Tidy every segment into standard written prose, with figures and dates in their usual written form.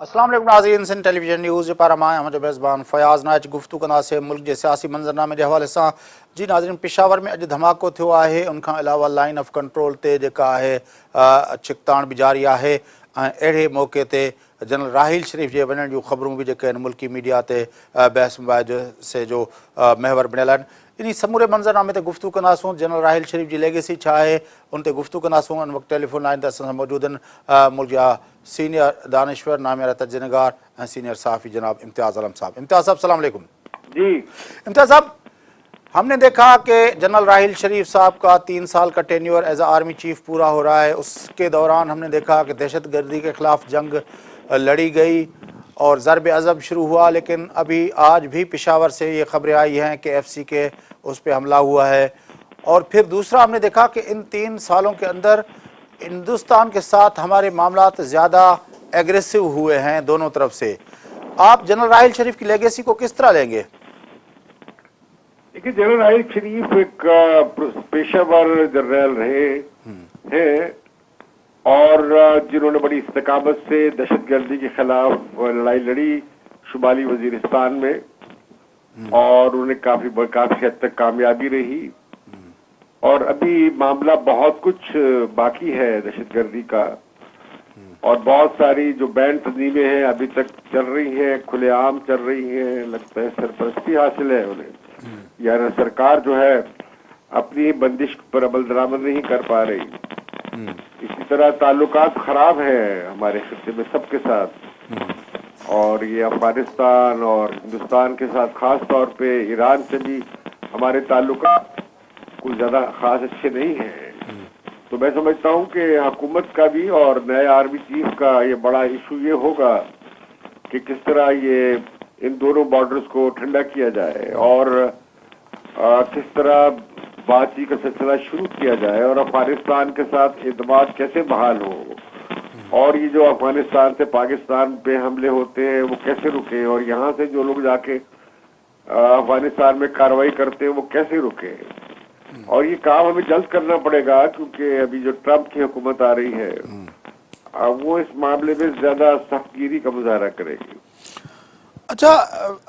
अस्सलाम वालेकुम नाज़रीन, सिंध टेलीविजन न्यूज़ पर मां मुंहिंजो मेज़बान फयाज़ नाच गुफ्तगू कंदासीं मुल्क जे सियासी मंज़रनामे जे हवाले सां। जी नाज़रीन, पेशावर में अॼु धमाको थियो आहे। उनखां अलावा लाइन ऑफ कंट्रोल ते जेका आहे छिकताण बि जारी आहे ऐं अहिड़े मौक़े ते जनरल राहील शरीफ़ जे वञण जूं ख़बरूं बि जेके आहिनि मुल्की मीडिया ते बहस मुबाहिसे जो महवर बणियल आहिनि। इन समूरे मंज़रनामे ते गुफ्तगू कंदासूं। जनरल राहील शरीफ़ जी लेगेसी छा आहे उन ते गुफ्तगू कंदासूं। उन वक़्तु टेलीफोन लाइन ते असां सां मौजूदु आहिनि मुल्क जा सीनियर दानिश्वर, नामियारा तर्जुमेगार ऐं सीनियर सहाफ़ी जनाब इम्तियाज़ आलम साहब। इम्तियाज़ साहब सलाम अलैकुम। जी इम्तियाज़ साहब, हमने देखा कि जनरल राहील शरीफ साहब का 3 साल का टेन्योर एज आर्मी चीफ पूरा हो रहा है। उसके दौरान हमने देखा कि दहशतगर्दी के ख़िलाफ़ जंग लड़ी गई और ज़रब अज़ब शुरू हुआ, लेकिन अभी आज भी पेशावर से ये ख़बरें आई हैं कि FC के उस पर हमला हुआ है। और फिर दूसरा हमने देखा कि इन 3 सालों के अंदर हिंदुस्तान के साथ हमारे मामलात ज़्यादा एग्रेसिव हुए हैं दोनों तरफ से। आप जनरल राहील शरीफ की लेगेसी को किस तरह लेंगे? देखिए, जनरल राहील शरीफ एक पेशेवर जनरल रहे हैं और जिन्होंने बड़ी इस्तकामत से दहशतगर्दी के खिलाफ लड़ाई लड़ी शुमाली वजीरिस्तान में, और उन्हें काफी हद तक कामयाबी रही। और अभी मामला बहुत कुछ बाकी है दहशतगर्दी का, और बहुत सारी जो बैंड तंजीमें हैं अभी तक चल रही हैं, खुलेआम चल रही हैं। लगता है सरपरस्ती हासिल है उन्हें, यानी सरकार जो है अपनी बंदिश पर अमल दरामद नहीं कर पा रही। इसी तरह ताल्लुकात खराब है हमारे खित्ते में सबके साथ, और ये अफगानिस्तान और हिंदुस्तान के साथ खास तौर पे ईरान से भी हमारे ताल्लुकात कुछ ज्यादा खास अच्छे नहीं हैं। तो मैं समझता हूँ कि हुकूमत का भी और नए आर्मी चीफ का ये बड़ा इशू ये होगा कि किस तरह ये इन दोनों बॉर्डर्स को ठंडा किया जाए और किस तरह बातचीत का सिलसिला शुरू किया जाए और अफगानिस्तान के साथ एतमाद कैसे बहाल हो, और ये जो अफगानिस्तान से पाकिस्तान पे हमले होते हैं वो कैसे रुके, और यहाँ से जो लोग जाके अफगानिस्तान में कार्रवाई करते हैं वो कैसे रुके। और ये काम हमें जल्द करना पड़ेगा, क्योंकि अभी जो ट्रंप की हुकूमत आ रही है वो इस मामले में ज्यादा सख्तगिरी का मुजाहरा करेगी। अच्छा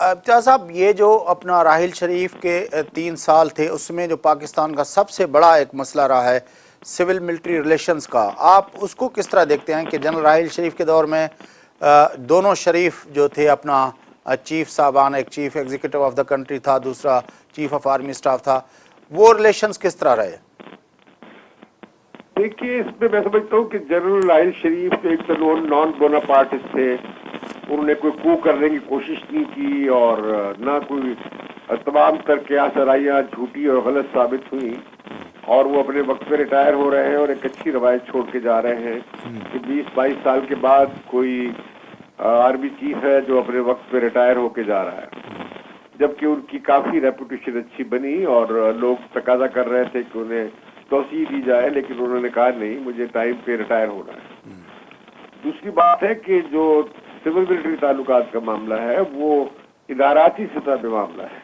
इम्तियाज़ साहब, ये जो अपना राहील शरीफ के 3 साल थे उसमें जो पाकिस्तान का सबसे बड़ा एक मसला रहा है सिविल मिलिट्री रिलेशंस का, आप उसको किस तरह देखते हैं कि जनरल राहील शरीफ के दौर में दोनों शरीफ जो थे, अपना चीफ साहबान, एक chief executive of the country था, दूसरा चीफ ऑफ आर्मी स्टाफ था, वो रिलेशंस किस तरह रहे? देखिए, इसमें मैं समझता हूँ कि जनरल राहील शरीफ एक तो नॉन बोनापार्टिस्ट थे। उन्होंने कोई कू करने की कोशिश नहीं की और ना कोई तमाम तरह आसराइयाँ झूठी और गलत साबित हुई, और वो अपने वक्त पे रिटायर हो रहे हैं और एक अच्छी रवायत छोड़ के जा रहे हैं कि 20-22 साल के बाद कोई आर्मी चीफ है जो अपने वक्त पे रिटायर होके जा रहा है, जबकि उनकी काफी रेपुटेशन अच्छी बनी और लोग तकाजा कर रहे थे कि उन्हें तौसीह दी जाए, लेकिन उन्होंने कहा नहीं, मुझे टाइम पे रिटायर होना है। दूसरी बात है कि जो सिविल मिलिट्री ताल्लुकात का मामला है वो इदाराती सतह पे मामला है,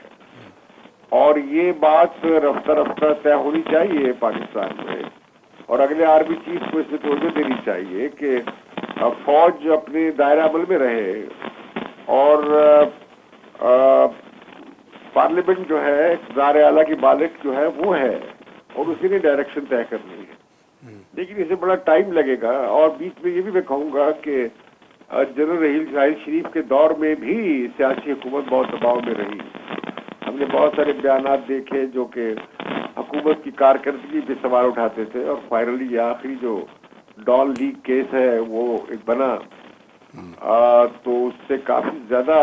और ये बात रफ्ता रफ्ता तय होनी चाहिए पाकिस्तान में, और अगले आर्मी चीफ को इसमें तवज्जो देनी चाहिए कि फौज अपने दायरा अमल में रहे, और पार्लियामेंट जो है इक़्तिदार आला की मालिक जो है वो है, और उसी ने डायरेक्शन तय करनी है। लेकिन इसे बड़ा टाइम लगेगा, और बीच में ये भी मैं कहूँगा कि जनरल राहील शरीफ के दौर में भी सियासी हुकूमत बहुत दबाव में रही। हमने बहुत सारे बयानात देखे जो कि हुकूमत की कारकर्दगी पे सवाल उठाते थे, और फाइनली ये आखिरी जो डॉन लीग केस है वो एक बना, तो उससे काफी ज्यादा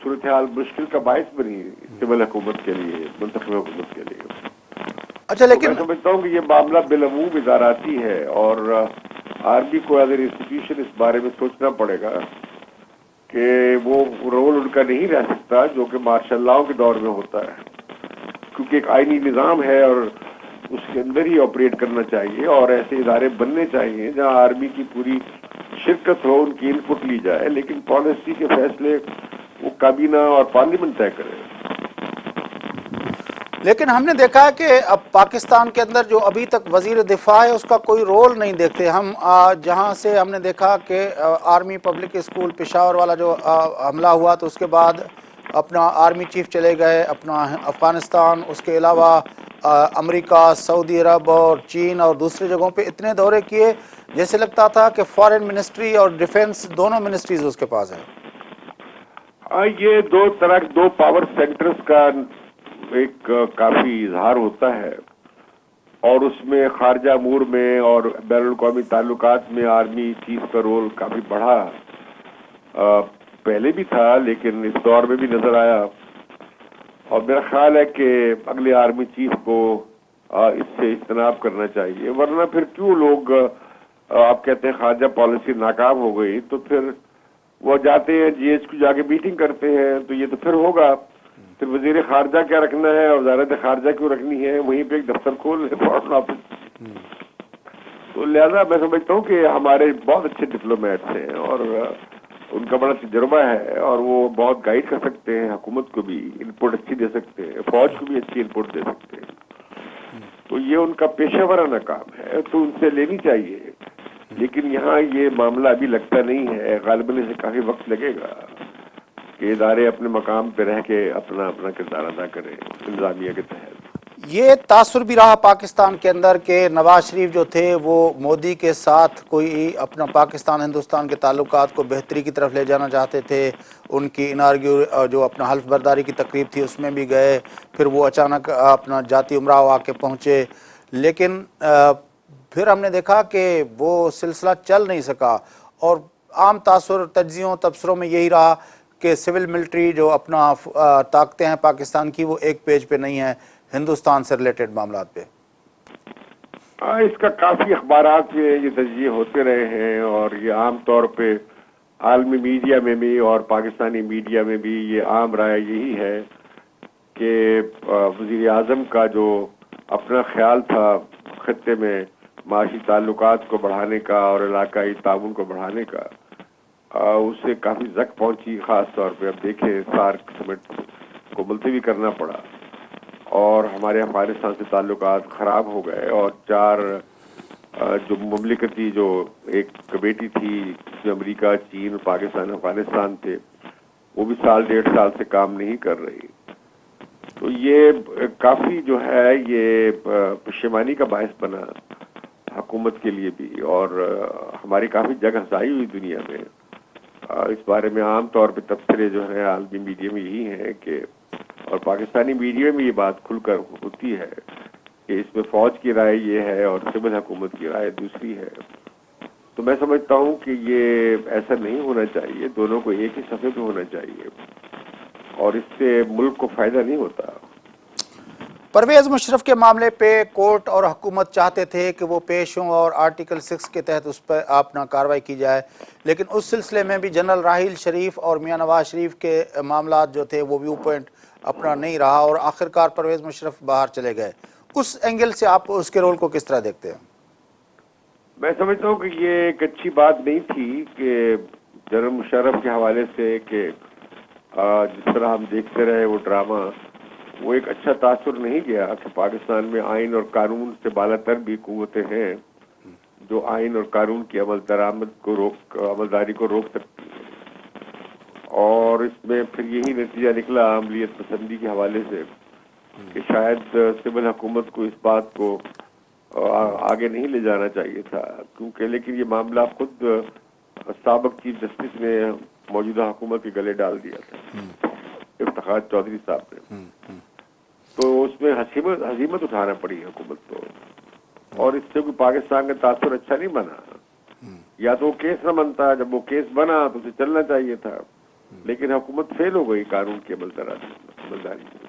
सूरत हाल मुश्किल का बायस बनी सिविल हुकूमत के लिए, मुंतखब हुकूमत के लिए। अच्छा, लेकिन मैं समझता हूँ कि ये मामला बिलअमूम इदाराती है, और आर्मी को एज एन इंस्टीट्यूशन इस बारे में सोचना पड़ेगा कि वो रोल उनका नहीं रह सकता जो कि मार्शल लॉ के दौर में होता है, क्योंकि एक आईनी निज़ाम है और उसके अंदर ही ऑपरेट करना चाहिए, और ऐसे इदारे बनने चाहिए जहाँ आर्मी की पूरी शिरकत हो, उनकी इनपुट ली जाए, लेकिन पॉलिसी के फैसले वो काबीना और पार्लियामेंट तय करे। لیکن ہم نے دیکھا ہے کہ اب پاکستان کے اندر جو ابھی تک وزیر دفاع ہے اس کا کوئی رول نہیں دیکھتے ہم. جہاں سے ہم نے دیکھا کہ آرمی پبلک اسکول پشاور والا جو حملہ ہوا تو اس کے بعد اپنا آرمی چیف چلے گئے اپنا افغانستان، اس کے علاوہ امریکہ، سعودی عرب اور چین اور دوسری جگہوں پہ اتنے دورے کیے جیسے لگتا تھا کہ فارن منسٹری اور ڈیفنس دونوں منسٹریز اس کے پاس ہیں. یہ دو پاور سینٹرز کا ایک کافی اظہار ہوتا ہے، اور اس میں خارجہ امور میں اور بین الاقوامی تعلقات میں آرمی چیف کا رول کافی بڑھا. پہلے بھی تھا لیکن اس دور میں بھی نظر آیا، اور میرا خیال ہے کہ اگلے آرمی چیف کو اس سے اجتناب کرنا چاہیے، ورنہ پھر کیوں لوگ آپ کہتے ہیں خارجہ پالیسی ناکام ہو گئی تو پھر وہ جاتے ہیں جی ایچ کو جا کے میٹنگ کرتے ہیں، تو یہ تو پھر ہوگا. پھر وزیر خارجہ کیا رکھنا ہے اور وزارت خارجہ کیوں رکھنی ہے، وہیں پہ ایک دفتر کھول لیں فارن آفس. تو لہذا میں سمجھتا ہوں کہ ہمارے بہت اچھے ڈپلومیٹس ہیں اور ان کا بڑا تجربہ ہے، اور وہ بہت گائیڈ کر سکتے ہیں، حکومت کو بھی انپٹ اچھی دے سکتے ہیں، فوج کو بھی اچھی انپٹ دے سکتے ہیں. تو یہ ان کا پیشہ ورانہ کام ہے تو ان سے لینی چاہیے. لیکن یہاں یہ معاملہ ابھی لگتا نہیں ہے، غالباً اسے کافی وقت لگے گا کہ ادارے اپنے مقام پہ رہ کے اپنا کردار ادا کریں انتظامیہ کے تحت. یہ تاثر بھی رہا پاکستان کے اندر کہ نواز شریف جو تھے وہ مودی کے ساتھ کوئی اپنا پاکستان ہندوستان کے تعلقات کو بہتری کی طرف لے جانا چاہتے تھے. ان کی جو اپنا حلف برداری کی تقریب تھی اس میں بھی گئے، پھر وہ اچانک اپنا جاتی امراؤ آ کے پہنچے، لیکن پھر ہم نے دیکھا کہ وہ سلسلہ چل نہیں سکا. اور عام تاثر تجزیوں تبصروں میں یہی رہا کہ سول ملٹری جو اپنا طاقتیں ہیں پاکستان کی وہ ایک پیج پہ نہیں ہیں ہندوستان سے ریلیٹڈ معاملات پہ. اس کا کافی اخبارات میں یہ تجزیے ہوتے رہے ہیں، اور یہ عام طور پہ عالمی میڈیا میں بھی اور پاکستانی میڈیا میں بھی یہ عام رائے یہی ہے کہ وزیر اعظم کا جو اپنا خیال تھا خطے میں معاشی تعلقات کو بڑھانے کا اور علاقائی تعاون کو بڑھانے کا، اس سے کافی زک پہنچی. خاص طور پہ اب دیکھیں سارک سمٹ کو ملتوی کرنا پڑا اور ہمارے افغانستان سے تعلقات خراب ہو گئے، اور 4 جو مملکتی جو ایک کمیٹی تھی جس میں امریکہ، چین، پاکستان، افغانستان تھے، وہ بھی سال 1.5 سال سے کام نہیں کر رہی. تو یہ کافی جو ہے یہ پشیمانی کا باعث بنا حکومت کے لیے بھی، اور ہماری کافی جگہ ہنسائی ہوئی دنیا میں. اس بارے میں عام طور پہ تبصرے جو ہے عالمی میڈیا میں یہی ہیں کہ، اور پاکستانی میڈیا میں یہ بات کھل کر ہوتی ہے کہ اس میں فوج کی رائے یہ ہے اور سول حکومت کی رائے دوسری ہے. تو میں سمجھتا ہوں کہ یہ ایسا نہیں ہونا چاہیے، دونوں کو ایک ہی صفحے پہ ہونا چاہیے، اور اس سے ملک کو فائدہ نہیں ہوتا. پرویز مشرف کے معاملے پہ کورٹ اور حکومت چاہتے تھے کہ وہ پیش ہوں اور آرٹیکل 6 کے تحت اس پر اپنا کارروائی کی جائے، لیکن اس سلسلے میں بھی جنرل راحیل شریف اور میاں نواز شریف کے معاملات جو تھے وہ ویو پوائنٹ اپنا نہیں رہا، اور آخرکار پرویز مشرف باہر چلے گئے. اس اینگل سے آپ اس کے رول کو کس طرح دیکھتے ہیں؟ میں سمجھتا ہوں کہ یہ ایک اچھی بات نہیں تھی کہ جنرل مشرف کے حوالے سے کہ جس طرح ہم دیکھتے رہے وہ ڈرامہ، وہ ایک اچھا تاثر نہیں گیا کہ پاکستان میں آئین اور قانون سے بالاتر بھی قوتیں ہیں جو آئین اور قانون کی عملداری کو روک سکتی ہیں. اور اس میں پھر یہی نتیجہ نکلا عملیت پسندی کے حوالے سے کہ شاید سول حکومت کو اس بات کو آگے نہیں لے جانا چاہیے تھا، کیونکہ لیکن یہ معاملہ خود سابق چیف جسٹس نے موجودہ حکومت کے گلے ڈال دیا تھا، افتخار چودھری صاحب نے. تو اس میں ہزیمت اٹھانا پڑی حکومت کو، اور اس سے کوئی پاکستان کا تاثر اچھا نہیں بنا. یا تو وہ کیس نہ بنتا، جب وہ کیس بنا تو اسے چلنا چاہیے تھا، لیکن حکومت فیل ہو گئی قانون کی عملداری سے.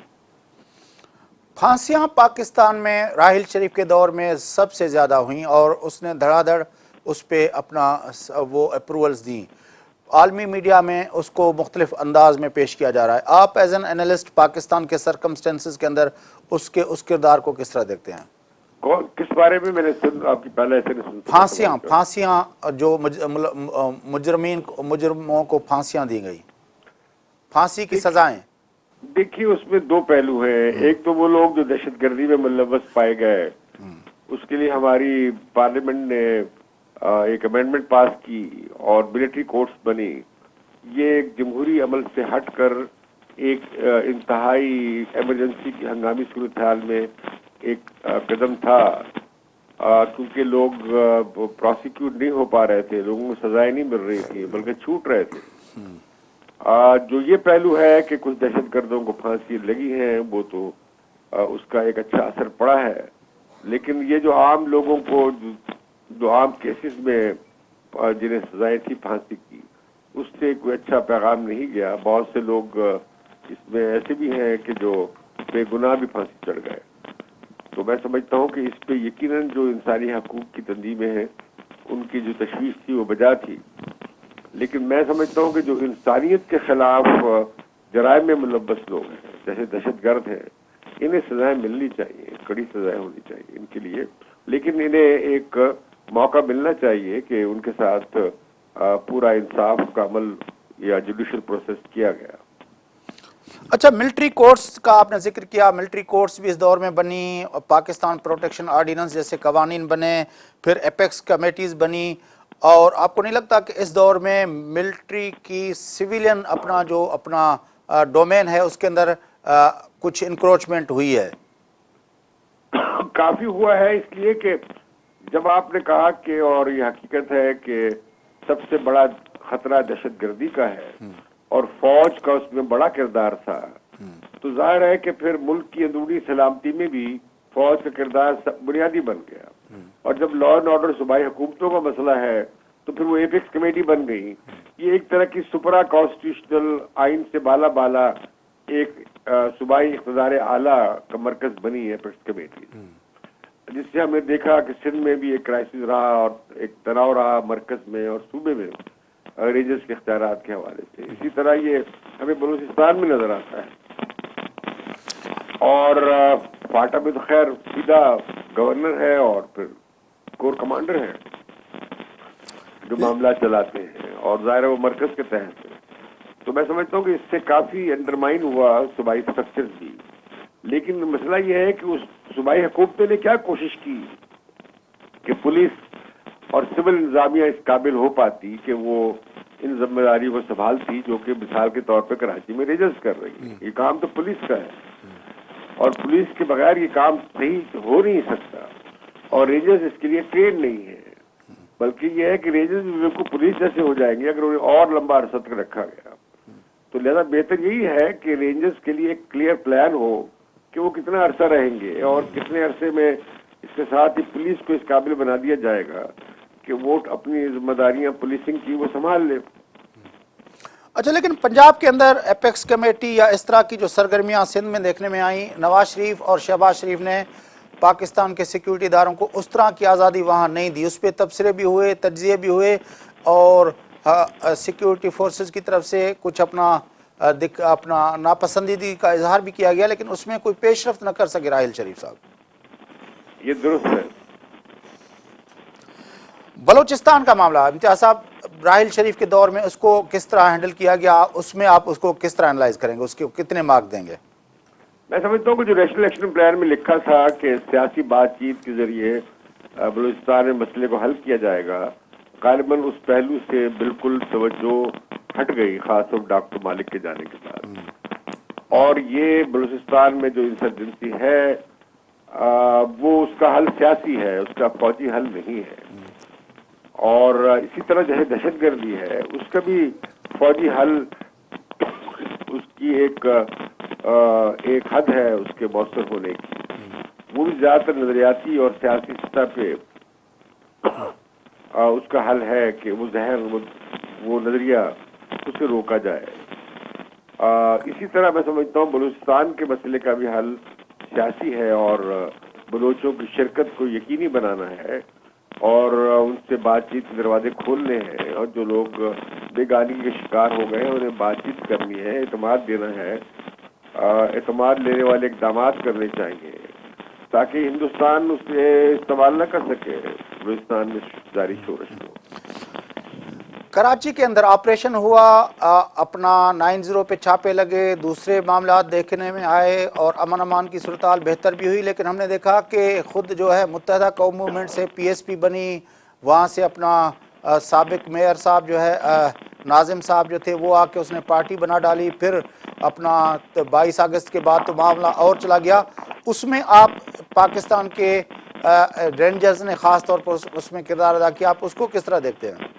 پھانسیاں پاکستان میں راحیل شریف کے دور میں سب سے زیادہ ہوئیں اور اس نے دھڑا دھڑ اس پہ اپنا وہ اپروولز دیں. عالمی میڈیا میں اس کو مختلف انداز میں پیش کیا جا رہا ہے. آپ ایز این انالسٹ پاکستان کے سرکمسٹنسز کے اندر اس کردار کو کس طرح دیکھتے ہیں؟ کس بارے میں؟ میں نے آپ کی پہلے ایسے نہیں سن. پھانسیاں جو مجرموں کو پھانسیاں دی گئی، پھانسی کی سزائیں. देखिए उसमें दो पहलू हैं। एक तो वो लोग जो दहशत गर्दी में मुलव्वस पाए गए, उसके लिए हमारी पार्लियामेंट ने एक अमेंडमेंट पास की और मिलिट्री कोर्ट्स बनी। ये एक जमहूरी अमल से हटकर एक इंतहाई इमरजेंसी की हंगामी सूरत हाल में एक कदम था, क्योंकि लोग प्रोसिक्यूट नहीं हो पा रहे थे, लोगों को सजाएं नहीं मिल रही थी बल्कि छूट रहे थे। जो ये पहलू है कि कुछ दहशतगर्दों को फांसी लगी है, वो तो उसका एक अच्छा असर पड़ा है, लेकिन ये जो आम लोगों को जो आम केसेस में जिन्हें सजाएं थी फांसी की, उससे कोई अच्छा पैगाम नहीं गया। बहुत से लोग इसमें ऐसे भी हैं कि जो बेगुनाह भी फांसी चढ़ गए। तो मैं समझता हूँ कि इस पे यकीनन जो इंसानी हकूक की तंजीमें हैं उनकी जो तशवीश थी वो बजा थी, लेकिन मैं समझता हूँ कि जो इंसानियत के खिलाफ जराइम में मुलव्वस लोग हैं, जैसे दहशतगर्द हैं, इन्हें सजाएं मिलनी चाहिए, कड़ी सजाएं होनी चाहिए इनके लिए, लेकिन इन्हें एक मौका मिलना चाहिए कि उनके साथ पूरा इंसाफ का अमल या जुडिशल प्रोसेस किया गया। अच्छा, मिलिट्री कोर्ट्स का आपने जिक्र किया, मिलिट्री कोर्ट्स भी इस दौर में बनी, पाकिस्तान प्रोटेक्शन ऑर्डिनेंस जैसे कवानीन बने, फिर एपेक्स कमेटीज़ बनी, और आपको नहीं लगता कि इस दौर में मिलिट्री की सिविलियन अपना डोमेन है उसके अंदर कुछ इंक्रोचमेंट हुई है? काफी हुआ है, इसलिए कि जब आपने कहा कि, और ये हकीकत है कि सबसे बड़ा खतरा दहशतगर्दी का है और फौज का उसमें बड़ा किरदार था, तो जाहिर है कि फिर मुल्क की अंदरूनी सलामती में भी फौज का किरदार बुनियादी बन गया। और जब लॉ एंड ऑर्डर सूबाई हुकूमतों का मसला है तो फिर वो एपेक्स कमेटी बन गई। ये एक तरह की सुपरा कॉन्स्टिट्यूशनल आइन से बाला बाला एक सूबाई इख्तिदार आला का मरकज बनी है एपेक्स कमेटी, जिससे हमने देखा कि सिंध में भी एक क्राइसिस रहा और एक तनाव रहा मरकज में और सूबे में रेंजर्स के इख्तियारात के हवाले से। इसी तरह ये हमें बलूचिस्तान में नजर आता है, और फाटा में तो खैर सीधा गवर्नर है और फिर कोर कमांडर है जो मामला चलाते हैं, और जाहिर है वो मरकज के तहत है। तो मैं समझता हूँ कि इससे काफी अंडरमाइन हुआ सूबाई स्ट्रक्चर भी, लेकिन मसला ये है कि उस सूबाई हुकूमतों ने क्या कोशिश की कि पुलिस और सिविल इंतजामिया इस काबिल हो पाती कि वो इन जिम्मेदारियों को संभालती, जो कि मिसाल के तौर पे कराची में रेंजर्स कर रही है। ये काम तो पुलिस का है और पुलिस के बगैर ये काम सही हो नहीं सकता, और रेंजर्स इसके लिए ट्रेन नहीं है, बल्कि ये है कि रेंजर्स को पुलिस जैसे हो जाएंगे अगर उन्हें और लंबा अरसा तक रखा गया। तो लिहाजा बेहतर यही है कि रेंजर्स के लिए एक क्लियर प्लान हो कि वो कितना अरसा रहेंगे और कितने अरसे में इसके साथ ही पुलिस को इस काबिल बना दिया जाएगा कि वो अपनी जिम्मेदारियां पुलिसिंग की वो संभाल ले। अच्छा, लेकिन पंजाब के अंदर एपेक्स कमेटी या इस तरह की जो सरगर्मियां सिंध में देखने में आई, नवाज शरीफ और शहबाज शरीफ ने पाकिस्तान के सिक्योरिटी इदारों को उस तरह की आज़ादी वहाँ नहीं दी। उस पर तबसरे भी हुए, तज्जिए भी हुए, और सिक्योरिटी फोर्सेस की तरफ से कुछ अपना नापसंदीदी का इजहार भी किया गया, लेकिन उसमें कोई पेशरफ्त न कर सके राहिल शरीफ साहब। ये दुरुस्त है। बलूचिस्तान का मामला, इम्तियाज साहब, राहिल शरीफ के दौर में उसको किस तरह हैंडल किया गया, उसमें आप उसको किस तरह एनालाइज करेंगे, उसके कितने मार्क देंगे? मैं समझता हूँ कि जो नेशनल एक्शन प्लान में लिखा था कि सियासी बातचीत के जरिए बलूचिस्तान में मसले को हल किया जाएगा, गालिबन उस पहलू से बिल्कुल तवज्जो हट गई, खासतौर डॉक्टर मालिक के जाने के बाद। और ये बलूचिस्तान में जो इंसर्जेंसी है वो उसका हल सियासी है, उसका फौजी हल नहीं है। और इसी तरह जो है दहशतगर्दी है उसका भी फौजी हल, उसकी एक हद है उसके मौसर होने की, वो भी ज्यादातर नजरियाती और सियासी सतह पे उसका हल है कि वो जहर वो नजरिया उसे रोका जाए। इसी तरह मैं समझता हूँ बलूचिस्तान के मसले का भी हल सियासी है और बलोचों की शिरकत को यकीनी बनाना है और उनसे बातचीत के दरवाजे खोलने हैं, और जो लोग बेगानी के शिकार हो गए हैं उन्हें बातचीत करनी है, एतमाद देना है, एतमाद लेने वाले इक़दामात करने चाहिए ताकि हिंदुस्तान उसे इस्तेमाल न कर सके बलूचिस्तान में जारी शोरश को। कराची के अंदर ऑपरेशन हुआ, अपना 90 पे छापे लगे, दूसरे मामलात देखने में आए और अमन अमान की सूरत बेहतर भी हुई, लेकिन हमने देखा कि ख़ुद जो है मुत्तहदा कौम मूवमेंट से PSP बनी, वहाँ से अपना साबिक मेयर साहब जो है नाजिम साहब जो थे वो आके उसने पार्टी बना डाली। फिर अपना 22 अगस्त के बाद तो मामला और चला गया। उसमें आप पाकिस्तान के रेंजर्स ने ख़ास तौर पर उसमें किरदार अदा किया, आप उसको किस तरह देखते हैं?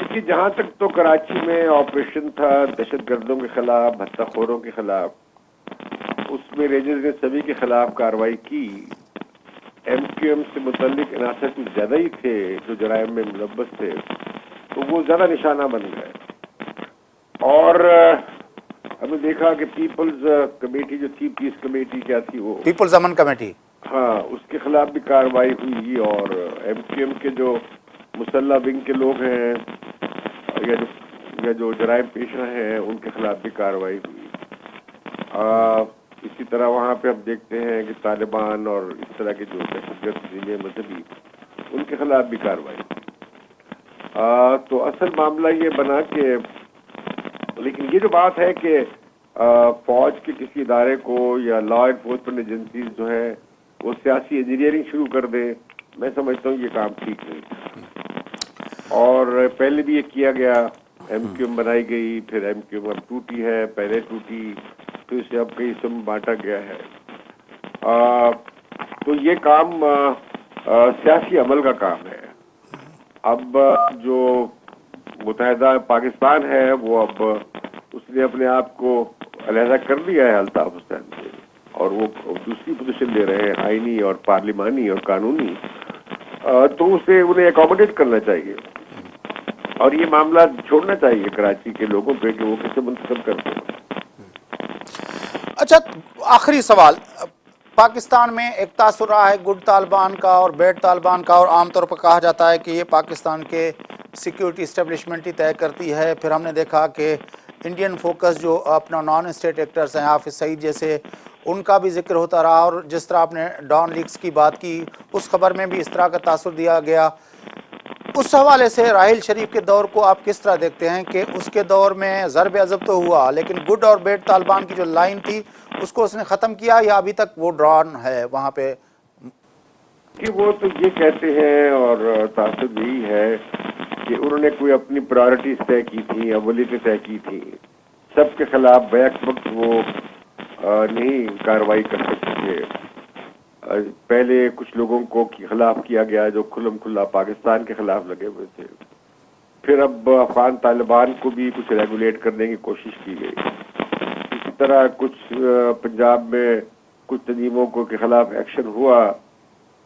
कि जहाँ तक तो कराची में ऑपरेशन था दहशतगर्दों के खिलाफ, भत्ताखोरों के खिलाफ, उसमें रेंजर्स ने सभी के खिलाफ कार्रवाई की। MQM से मुतल्लिक इनासर कुछ ज़्यादा ही थे जो जराइम में मुलव्वस थे, तो वो ज़्यादा निशाना बन गए। और हमने देखा कि पीपल्स कमेटी जो थी, पीस कमेटी क्या थी वो, पीपल्स अमन कमेटी, हाँ, उसके खिलाफ भी कार्रवाई हुई। और MQM के जो मुसल्ला विंग के लोग हैं या जो जराइम पेशा हैं उनके खिलाफ भी कार्रवाई हुई। इसी तरह वहाँ पे हम देखते हैं कि तालिबान और इस तरह के जो दहशतगर्द तंजीमें मजहबी, उनके खिलाफ भी कार्रवाई। तो असल मामला ये बना कि, लेकिन ये जो बात है कि फौज के किसी इदारे को या लॉ एनफोर्समेंट एजेंसीज जो है वो सियासी इंजीनियरिंग शुरू कर दे, मैं समझता हूँ ये काम ठीक नहीं। और पहले भी ये किया गया, MQM बनाई गई, फिर MQM अब टूटी है, पहले टूटी, तो इसे अब कई हिस्सों में बांटा गया है। तो ये काम सियासी अमल का काम है। अब जो मुत्तहदा पाकिस्तान है वो अब उसने अपने आप को अलहदा कर लिया है अल्ताफ हुसैन से, और वो दूसरी पोजीशन ले रहे हैं, आईनी और पार्लिमानी और कानूनी, तो उसे उन्हें अकोमोडेट करना चाहिए और ये मामला छोड़ना चाहिए कराची के लोगों पे कि वो कैसे मुंतखब करते हैं। अच्छा, आखिरी सवाल, पाकिस्तान में एक तासुर रहा है गुड तालिबान का और बैड तालिबान का, और आमतौर पर कहा जाता है कि ये पाकिस्तान के सिक्योरिटी इस्टेब्लिशमेंट ही तय करती है। फिर हमने देखा कि इंडियन फोकस जो अपना नॉन स्टेट एक्टर्स हैं, हाफिज सईद जैसे, उनका भी जिक्र होता रहा, और जिस तरह आपने डॉन लीक्स की बात की उस खबर में भी इस तरह का तासुर दिया गया। उस हवाले से राहिल शरीफ के दौर को आप किस तरह देखते हैं कि उसके दौर में ज़रब अज़ब तो हुआ, लेकिन गुड और बैड तालिबान की जो लाइन थी उसको उसने ख़त्म किया, या अभी तक वो ड्रॉन है वहाँ पे? कि वो तो ये कहते हैं और तासुर यही है कि उन्होंने कोई अपनी प्रायोरिटीज तय की थी, अवलियतें तय की थी, सबके खिलाफ बैक वक्त वो नहीं कार्रवाई कर सकते थे। पहले कुछ लोगों को के खिलाफ किया गया जो खुल्लम खुल्ला पाकिस्तान के खिलाफ लगे हुए थे, फिर अब अफगान तालिबान को भी कुछ रेगुलेट करने की कोशिश की गई। इसी तरह कुछ पंजाब में कुछ तंजीमों को के खिलाफ एक्शन हुआ,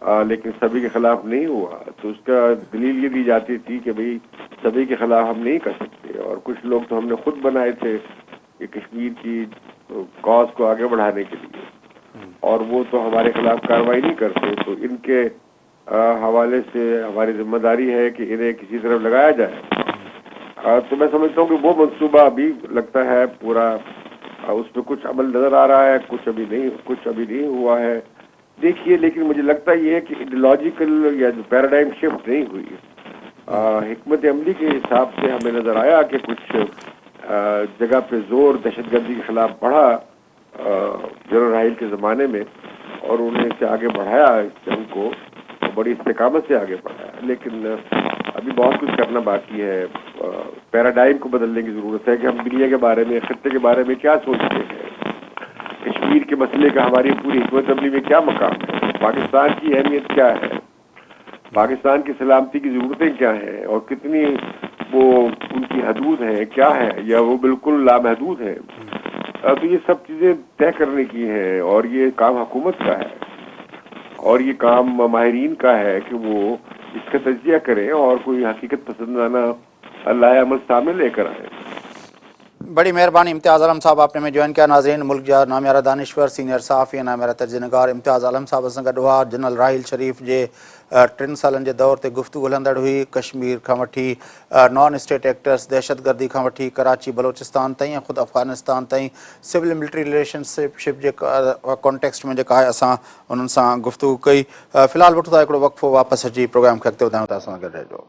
लेकिन सभी के खिलाफ नहीं हुआ, तो उसका दलील ये दी जाती थी कि भाई सभी के खिलाफ हम नहीं कर सकते, और कुछ लोग तो हमने खुद बनाए थे कि कश्मीर की कॉज को आगे बढ़ाने के लिए, और वो तो हमारे खिलाफ कार्रवाई नहीं करते। तो इनके हवाले से हमारी जिम्मेदारी है कि इन्हें किसी तरफ लगाया जाए। तो मैं समझता हूँ कि वो मंसूबा अभी लगता है पूरा, उसमें कुछ अमल नजर आ रहा है, कुछ अभी नहीं हुआ है। देखिए, लेकिन मुझे लगता ये है कि आइडियोलॉजिकल या जो पैराडाइम शिफ्ट नहीं हुई, हिकमत अमली के हिसाब से हमें नजर आया कि कुछ जगह पे जोर दहशतगर्दी के खिलाफ बढ़ा जनरल राहिल के ज़माने में, और उन्हें इसे आगे बढ़ाया, इस जंग को बड़ी इस्तेकामत से आगे बढ़ाया। लेकिन अभी बहुत कुछ करना बाकी है। पैराडाइम को बदलने की ज़रूरत है कि हम दुनिया के बारे में, खत्ते के बारे में क्या सोचते हैं, कश्मीर के मसले का हमारी पूरी हिकमत अमली में क्या मकाम है, पाकिस्तान की अहमियत क्या है, पाकिस्तान की सलामती की ज़रूरतें क्या हैं, और कितनी वो उनकी हदूद हैं, क्या है, या वो बिल्कुल लामहदूद है। तो ये सब चीजें तय करने की हैं, और ये काम हुकूमत का है, और ये काम माहिरीन का है कि वो इसका तजिया करें और कोई हकीकत पसंदाना अल्लाह अमल सामने लेकर आए। बड़ी मेहरबानी इम्तियाज़ आलम साहब, आपने में ज्वाइन किया। नाज़रीन, मुल्क जा नाम्यारा दानिश्वर सीनियर सहाफ़ी नाम्यारा तर्जनगार इम्तियाज़ आलम साहब सां गॾु हुआ। जनरल राहिल शरीफ जे 3 सालनि जे दौर ते गुफ्तगू हलंदड़ हुई, कश्मीर खां वठी नॉन स्टेट एक्टर्स, दहशतगर्दी खां वठी कराची बलोचिस्तान ताईं ऐं ख़ुदि अफ़गानिस्तान ताईं सिविल मिलिट्री रिलेशनशिप जे कॉन्टेक्स्ट में जेका आहे असां उन्हनि सां गुफ्तगू कई। फ़िलहाल वठूं था हिकिड़ो वक़फ़ो, वापसि अची प्रोग्राम खे अॻिते वधायूं था। असां गॾु रहिजो।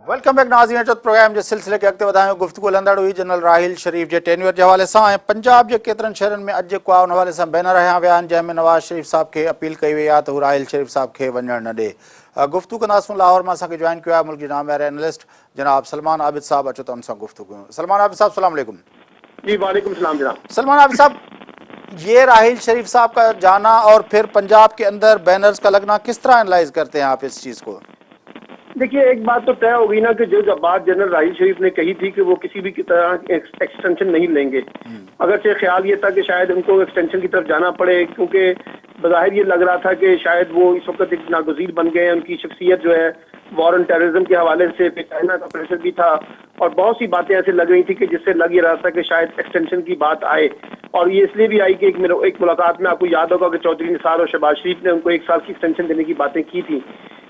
वेलकम बैक नाज़रीन चौथ प्रोग्राम जे सिलसिले के अॻिते वधायूं गुफ़्तगू हलंदड़ हुई जनरल राहिल शरीफ़ जे टेन्यूअर जे हवाले सां ऐं पंजाब जे केतिरनि शहरनि में अॼु जेको आहे उन हवाले सां बैनर हयां विया आहिनि जंहिंमें नवाज़ शरीफ़ साहब खे अपील कई वई आहे त हू राहिल शरीफ़ साहब खे वञणु न ॾे। गुफ़्तगू कंदासूं लाहौर मां असांखे जॉइन कयो आहे मुल्क जे नामवर एनालिस्ट जनाब सलमान आबिद साहब। अचो त उन सां गुफ़्तगू। सलमान आबिद साहब सलाम अलैकुम। जी वालेकुम सलाम जनाब। सलमान आबिद साहब, ये राहिल शरीफ साहब का जाना और फिर पंजाब के अंदर बैनर्स का लगना किस तरह एनालाइज करते हैं आप इस चीज़ को? देखिए, एक बात तो तय हो गई ना कि जो बात जनरल राहिल शरीफ ने कही थी कि वो किसी भी की तरह एक्सटेंशन नहीं लेंगे। अगर से ख्याल ये था कि शायद उनको एक्सटेंशन की तरफ जाना पड़े, क्योंकि बज़ाहिर ये लग रहा था कि शायद वो इस वक्त एक नागुज़ीर बन गए हैं। उनकी शख्सियत जो है वॉर ऑन टेररिज्म के हवाले से चाइना का प्रेशर भी था और बहुत सी बातें ऐसे लग रही थी कि जिससे लग ये रहा था कि शायद एक्सटेंशन की बात आए। और ये इसलिए भी आई कि एक मुलाकात में आपको याद होगा कि चौधरी निसार और शहबाज शरीफ ने उनको 1 साल की एक्सटेंशन देने की बातें की थी।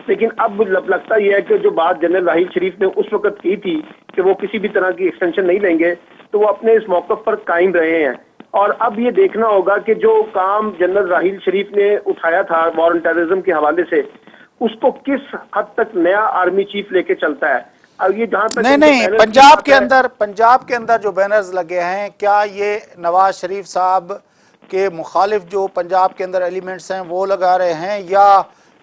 लेकिन अब लगता यह है कि जो बात जनरल राहिल शरीफ ने उस वक्त की थी कि वो किसी भी तरह की एक्सटेंशन नहीं लेंगे, तो वो अपने इस मौक़िफ़ पर कायम रहे हैं। और अब ये देखना होगा कि जो काम जनरल राहिल शरीफ ने उठाया था वॉर ऑन टेररिज्म के हवाले से, उसको किस हद तक नया आर्मी चीफ लेके चलता है। अब ये जहां तक नहीं पंजाब के अंदर जो बैनर्स लगे हैं, क्या ये नवाज शरीफ साहब के मुखालिफ जो पंजाब के अंदर एलिमेंट्स हैं वो लगा रहे हैं या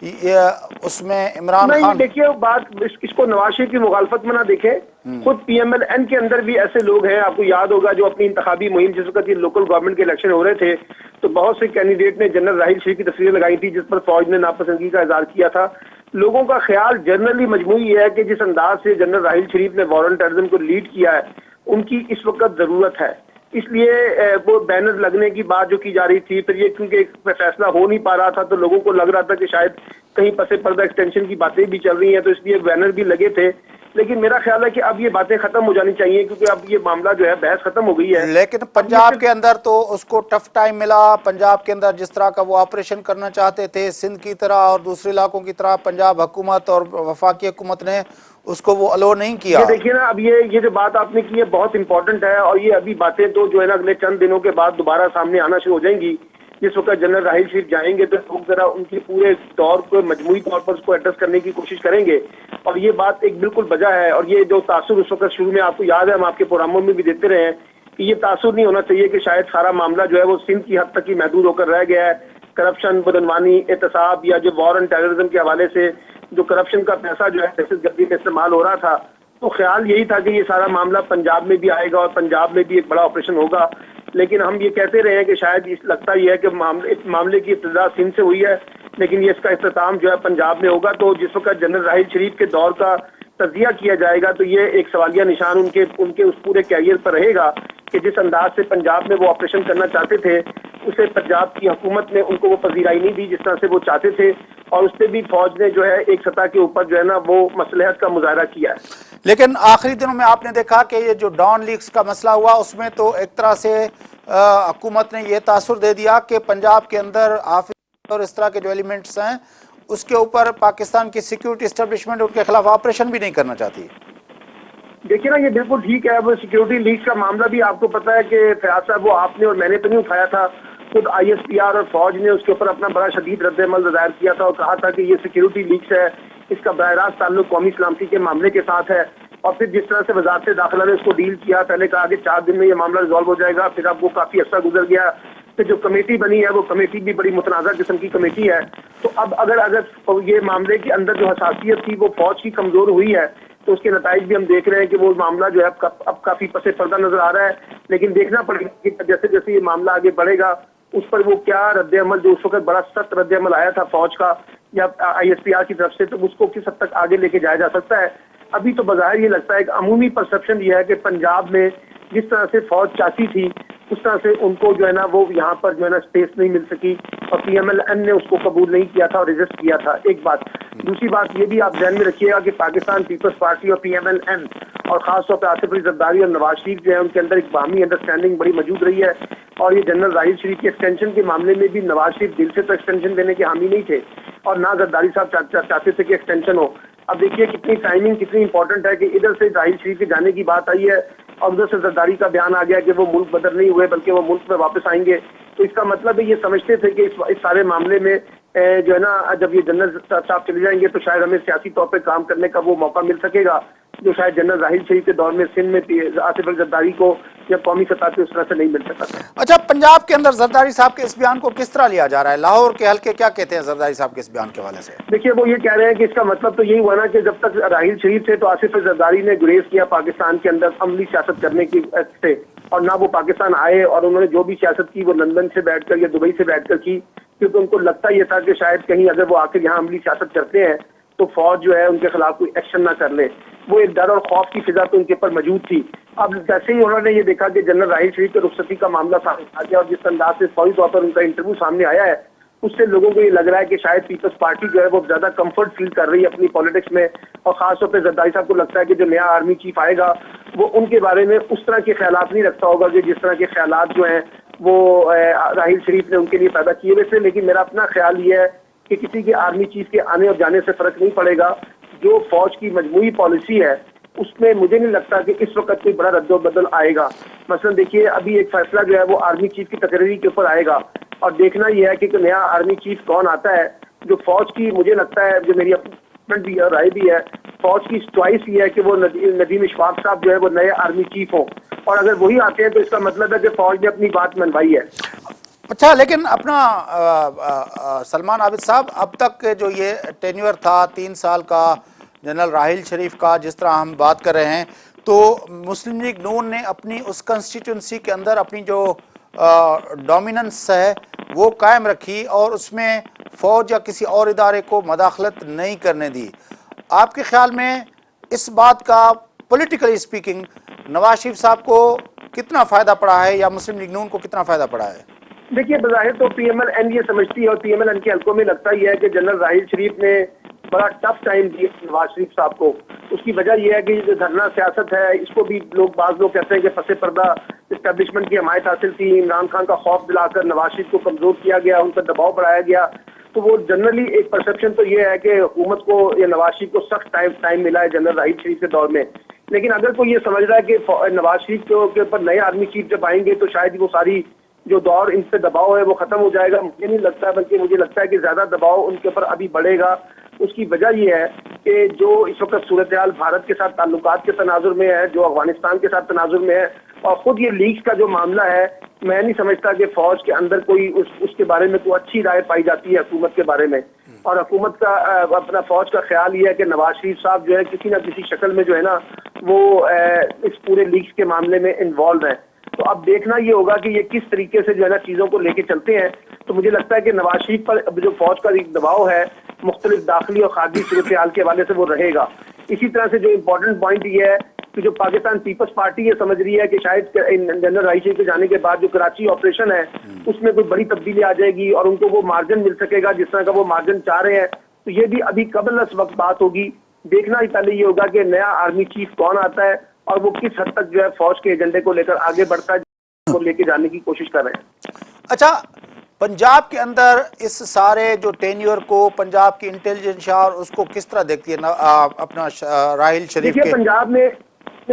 उसमें इमरान खान? देखिए, बात इसको नवाज शरीफ की मुखालफत में ना देखें। खुद PMLN के अंदर भी ऐसे लोग हैं, आपको याद होगा, जो अपनी इंतखाबी मुहिम जिस वक्त ये लोकल गवर्नमेंट के इलेक्शन हो रहे थे तो बहुत से कैंडिडेट ने जनरल राहिल शरीफ की तस्वीरें लगाई थी जिस पर फौज ने नापसंदगी का इजहार किया था। लोगों का ख्याल जनरली मजमूई ये है कि जिस अंदाज से जनरल राहिल शरीफ ने वॉर ऑन टेररिज्म को लीड किया है, उनकी इस वक्त जरूरत है। इसलिए वो बैनर लगने की बात जो की जा रही थी, फिर ये क्योंकि एक फैसला हो नहीं पा रहा था तो लोगों को लग रहा था कि शायद कहीं पसे पर्दा एक्सटेंशन की बातें भी चल रही हैं, तो इसलिए बैनर भी लगे थे। लेकिन मेरा ख्याल है कि अब ये बातें खत्म हो जानी चाहिए, क्योंकि अब ये मामला जो है बहस खत्म हो गई है। लेकिन पंजाब के अंदर तो उसको टफ टाइम मिला। पंजाब के अंदर जिस तरह का वो ऑपरेशन करना चाहते थे सिंध की तरह और दूसरे इलाकों की तरह, पंजाब हुकूमत और वफाकी हुकूमत ने उसको वो अलो नहीं किया। ये देखिए ना, अब ये जो बात आपने की है बहुत इंपॉर्टेंट है, और ये अभी बातें तो जो है ना अगले चंद दिनों के बाद दोबारा सामने आना शुरू हो जाएंगी। जिस वक्त जनरल राहिल शरीफ जाएंगे तो लोग जरा उनके पूरे दौर को मजमूई तौर पर उसको एड्रेस करने की कोशिश करेंगे, और ये बात एक बिल्कुल वजह है। और ये जो तासुर उस वक्त शुरू में आपको याद है, हम आपके प्रोग्रामों में भी देते रहे हैं कि ये तासुर नहीं होना चाहिए कि शायद सारा मामला जो है वो सिंध की हद तक ही महदूद होकर रह गया है। करप्शन, बदनवानी, एहतसाब या जो वॉर ऑन टेररिज्म के हवाले से जो करप्शन का पैसा जो है दहशतगर्दी में इस्तेमाल हो रहा था, तो ख्याल यही था कि ये सारा मामला पंजाब में भी आएगा और पंजाब में भी एक बड़ा ऑपरेशन होगा। लेकिन हम ये कहते रहे हैं कि शायद लगता ही है कि इस मामले की इब्तिदा सिंध से हुई है, लेकिन ये इसका इख्तिताम जो है पंजाब में होगा। तो जिस वक्त जनरल राहिल शरीफ के दौर का तजिया किया जाएगा तो ये एक सवालिया निशान उनके उस पूरे कैरियर पर रहेगा कि जिस अंदाज से पंजाब में वो ऑपरेशन करना चाहते थे, उसे पंजाब की हुकूमत ने उनको वो पजीराई नहीं दी जिस तरह से वो चाहते थे, और उस पर भी फौज ने जो है एक सतह के ऊपर जो है ना वो मसलहत का मुजाहरा किया है। लेकिन आखिरी दिनों में आपने देखा कि ये जो डॉन लीक्स का मसला हुआ उसमें तो एक तरह से हुकूमत ने ये तासुर दे दिया कि पंजाब के अंदर हाफिज और इस तरह के जो एलिमेंट्स हैं उसके ऊपर पाकिस्तान की सिक्योरिटी एस्टेब्लिशमेंट उनके खिलाफ ऑपरेशन भी नहीं करना चाहती। देखिए ना, ये बिल्कुल ठीक है। वो सिक्योरिटी लीक्स का मामला भी आपको पता है कि फयाज साहब वो आपने और मैंने तो नहीं उठाया था, खुद ISPR और फौज ने उसके ऊपर अपना बड़ा शदीद रद्द-ए-अमल जाहिर किया था और कहा था कि ये सिक्योरिटी लीक्स है, इसका बराह रास्त ताल्लुक कौमी सलामती के मामले के साथ है। और फिर जिस तरह से वजारत दाखिला ने उसको डील किया, पहले कहा कि 4 दिन में ये मामला रिजॉल्व हो जाएगा, फिर अब वो काफी अर्सा गुजर गया। फिर जो कमेटी बनी है वो कमेटी भी बड़ी मुतनाज़ा किस्म की कमेटी है। तो अब अगर ये मामले के अंदर जो हसासियत थी वो फौज की कमजोर हुई है, तो उसके नताइज भी हम देख रहे हैं कि वो मामला जो है अब काफी पसे पर्दा नजर आ रहा है। लेकिन देखना पड़ेगा कि जैसे जैसे ये मामला आगे बढ़ेगा उस पर वो क्या रद्द-ए-अमल, जो उस वक्त बड़ा सख्त रद्द-ए-अमल आया था फौज का या ISPR की तरफ से, तो उसको किस हद तक आगे लेके जाया जा सकता है। अभी तो बज़ाहिर ये लगता है कि अमूमी परसेप्शन ये है कि पंजाब में जिस तरह से फौज चाहती थी उस तरह से उनको जो है ना वो यहाँ पर जो है ना स्पेस नहीं मिल सकी, और PMLN ने उसको कबूल नहीं किया था और रिजेक्ट किया था। एक बात। दूसरी बात ये भी आप ध्यान में रखिएगा कि पाकिस्तान पीपल्स पार्टी और PMLN और खासतौर पर आसिफ अली जरदारी और नवाज शरीफ जो है उनके अंदर एक बाहमी अंडरस्टैंडिंग बड़ी मौजूद रही है। और ये जनरल राहिल शरीफ की एक्सटेंशन के मामले में भी नवाज शरीफ दिल से तो एक्सटेंशन देने के हामी नहीं थे, और ना जरदारी साहब चाहते थे कि एक्सटेंशन हो। अब देखिए कितनी टाइमिंग कितनी इंपॉर्टेंट है कि इधर से राहिल शरीफ के जाने की बात आई है और उधर से जरदारी का बयान आ गया कि वो मुल्क बदर नहीं हुए बल्कि वो मुल्क में वापस आएंगे। तो इसका मतलब है ये समझते थे कि इस सारे मामले में जो है ना जब ये जनरल साहब चले जाएंगे तो शायद हमें सियासी तौर पे काम करने का वो मौका मिल सकेगा। جو شاید جنرل راحیل شریف کے دور میں سندھ میں آصف علی زرداری کو یا قومی سطح پہ اس طرح سے نہیں مل سکا تھا۔ اچھا، پنجاب کے اندر زرداری صاحب کے اس بیان کو کس طرح لیا جا رہا ہے؟ لاہور کے حلقے کیا کہتے ہیں زرداری صاحب کے اس بیان کے حوالے سے؟ دیکھیے وہ یہ کہہ رہے ہیں کہ اس کا مطلب تو یہی ہوا نا کہ جب تک راحیل شریف تھے تو آصف علی زرداری نے گریز کیا پاکستان کے اندر عملی سیاست کرنے کی سے، اور نہ وہ پاکستان آئے، اور انہوں نے جو بھی سیاست کی وہ لندن سے بیٹھ کر یا دبئی سے بیٹھ کر کی، کیونکہ ان کو لگتا یہ تھا کہ شاید کہیں اگر وہ آ کے یہاں عملی سیاست کرتے ہیں تو فوج جو ہے ان کے خلاف کوئی ایکشن نہ کر لے۔ وہ ایک ڈر اور خوف کی فضا تو ان کے اوپر موجود تھی۔ اب جیسے ہی انہوں نے یہ دیکھا کہ جنرل راحیل شریف کے رخصتی کا معاملہ سامنے آ گیا اور جس انداز سے فوری طور پر ان کا انٹرویو سامنے آیا ہے، اس سے لوگوں کو یہ لگ رہا ہے کہ شاید پیپلز پارٹی جو ہے وہ زیادہ کمفرٹ فیل کر رہی ہے اپنی پالیٹکس میں، اور خاص طور پہ زرداری صاحب کو لگتا ہے کہ جو نیا آرمی چیف آئے گا وہ ان کے بارے میں اس طرح کے خیالات نہیں رکھتا ہوگا کہ جس طرح کے خیالات جو ہیں وہ راحیل شریف نے ان کے لیے پیدا کیے ہوئے تھے۔ لیکن میرا اپنا خیال یہ ہے کہ کسی کے آرمی چیف کے آنے اور جانے سے فرق نہیں پڑے گا، جو فوج کی مجموعی پالیسی ہے اس میں مجھے نہیں لگتا کہ اس وقت کوئی بڑا رد و بدل آئے گا۔ مثلا دیکھیے ابھی ایک فیصلہ جو ہے وہ آرمی چیف کی تقرری کے اوپر آئے گا، اور دیکھنا یہ ہے کہ نیا آرمی چیف کون آتا ہے جو فوج کی، مجھے لگتا ہے جو میری اپنی بھی ہے رائے بھی ہے، فوج کی چوائس یہ ہے کہ وہ ندیم اشفاق صاحب جو ہے وہ نئے آرمی چیف ہوں، اور اگر وہی آتے ہیں تو اس کا مطلب ہے کہ فوج نے اپنی بات منوائی ہے۔ اچھا، لیکن اپنا سلمان عابد صاحب، اب تک جو یہ ٹینیور تھا 3 سال کا جنرل راحیل شریف کا، جس طرح ہم بات کر رہے ہیں، تو مسلم لیگ نون نے اپنی اس کنسٹیٹوئنسی کے اندر اپنی جو ڈومیننس ہے وہ قائم رکھی اور اس میں فوج یا کسی اور ادارے کو مداخلت نہیں کرنے دی۔ آپ کے خیال میں اس بات کا پولیٹیکلی اسپیکنگ نواز شریف صاحب کو کتنا فائدہ پڑا ہے یا مسلم لیگ نون کو کتنا فائدہ پڑا ہے؟ دیکھیے بظاہر تو پی ایم ایل این یہ سمجھتی ہے، اور پی ایم ایل این کے حلقوں میں لگتا ہی ہے کہ جنرل راحیل شریف نے بڑا ٹف ٹائم دیا نواز شریف صاحب کو۔ اس کی وجہ یہ ہے کہ جو دھرنا سیاست ہے اس کو بھی بعض لوگ کہتے ہیں کہ پس پردہ اسٹیبلشمنٹ کی حمایت حاصل تھی، عمران خان کا خوف دلا کر نواز شریف کو کمزور کیا گیا، ان پر دباؤ بڑھایا گیا۔ تو وہ جنرلی ایک پرسپشن تو یہ ہے کہ حکومت کو یا نواز شریف کو سخت ٹائم ملا ہے جنرل راحیل شریف کے دور میں۔ لیکن اگر کوئی یہ سمجھ رہا ہے کہ نواز شریف کے اوپر نئے آرمی چیف جب آئیں گے تو شاید وہ ساری جو دور ان سے دباؤ ہے وہ ختم ہو جائے گا، مجھے نہیں لگتا، بلکہ مجھے لگتا ہے کہ زیادہ دباؤ ان کے اوپر ابھی بڑھے گا۔ اس کی وجہ یہ ہے کہ جو اس وقت صورتحال بھارت کے ساتھ تعلقات کے تناظر میں ہے، جو افغانستان کے ساتھ تناظر میں ہے، اور خود یہ لیگز کا جو معاملہ ہے، میں نہیں سمجھتا کہ فوج کے اندر کوئی اس کے بارے میں کوئی اچھی رائے پائی جاتی ہے حکومت کے بارے میں۔ اور حکومت کا اپنا فوج کا خیال یہ ہے کہ نواز شریف صاحب جو ہے کسی نہ کسی شکل میں جو ہے نا وہ اس پورے لیگز کے معاملے میں انوالو ہیں۔ تو اب دیکھنا یہ ہوگا کہ یہ کس طریقے سے جو ہے نا چیزوں کو لے کے چلتے ہیں۔ تو مجھے لگتا ہے کہ نواز شریف پر جو فوج کا ایک دباؤ ہے مختلف داخلی اور خارجی صورتحال کے حوالے سے وہ رہے گا۔ اسی طرح سے جو امپورٹنٹ پوائنٹ یہ ہے کہ جو پاکستان پیپلز پارٹی یہ سمجھ رہی ہے کہ شاید جنرل راحیل شریف کے جانے کے بعد جو کراچی آپریشن ہے اس میں کوئی بڑی تبدیلی آ جائے گی اور ان کو وہ مارجن مل سکے گا جس طرح کا وہ مارجن چاہ رہے ہیں، تو یہ بھی ابھی قبل از وقت بات ہوگی۔ دیکھنا ہی پہلے یہ ہوگا کہ نیا آرمی چیف کون آتا ہے اور وہ کس حد تک جو ہے فوج کے ایجنڈے کو لے کر آگے بڑھتا ہے، کو لے کے جانے کی کوشش کر رہے ہیں۔ اچھا، پنجاب کے اندر اس سارے جو ٹینیور کو پنجاب کی انٹیلیجنس اور اس کو کس طرح دیکھتی ہے اپنا راحیل شریف کے؟ دیکھیے پنجاب میں